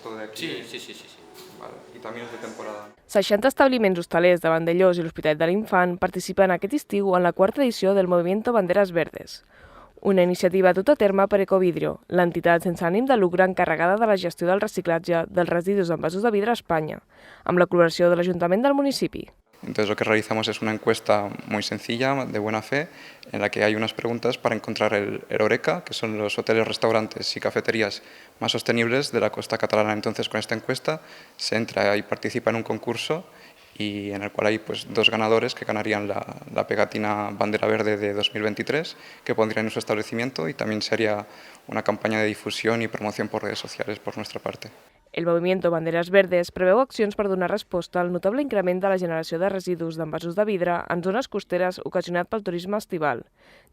esto de aquí? Sí. Vale. Y también es de temporada. 60 establiments hostalers de Vandellós i l'Hospitalet de l'Infant participen aquest estiu en la quarta edició del Movimiento Banderas Verdes, una iniciativa duta a terme per Ecovidrio, l'entitat sense ànim de lucre encarregada de la gestió del reciclatge dels residus d'envasos de vidre a Espanya, amb la col·laboració de l'Ajuntament del municipi. Entonces lo que realizamos es una encuesta muy sencilla, de buena fe, en la que hay unas preguntas para encontrar el Horeca, que son los hoteles, restaurantes y cafeterías más sostenibles de la costa catalana. Entonces con esta encuesta se entra y participa en un concurso y en el cual hay pues, 2 ganadores que ganarían la pegatina Bandera Verde de 2023, que pondrían en su establecimiento, y también sería una campaña de difusión y promoción por redes sociales por nuestra parte. El Movimiento Banderes Verdes preveu accions per donar resposta al notable increment de la generació de residus d'envasos de vidre en zones costeres ocasionat pel turisme estival,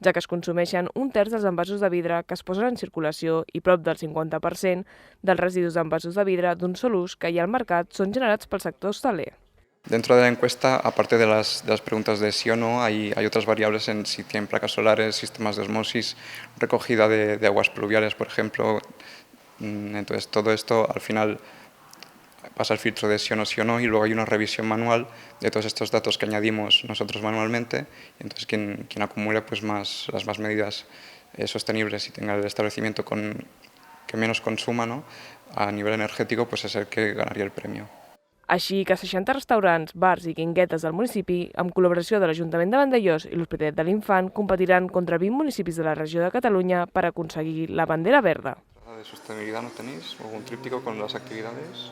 ja que es consumeixen 1/3 dels envasos de vidre que es posen en circulació i prop del 50% dels residus d'envasos de vidre d'un sol ús que hi ha al mercat són generats pel sector hostaler. Dentro de la encuesta, aparte de las preguntas de sí o no, hay otras variables en si tienen placas solares, sistemas de osmosis, recogida de aguas pluviales, por ejemplo. Entonces todo esto al final pasa el filtro de sí o no, y luego hay una revisión manual de todos estos datos que añadimos nosotros manualmente, y entonces quien acumule pues las más medidas sostenibles y tenga el establecimiento que menos consuma, ¿no?, a nivel energético, pues es el que ganaría el premio. Així que 60 restaurants, bars i guinguetes del municipi, amb col·laboració de l'Ajuntament de Vandellós i l'Hospitalet de l'Infant, competiran contra 20 municipis de la regió de Catalunya per aconseguir la bandera verda. ¿De sostenibilidad no tenéis? ¿Algún tríptico con las actividades?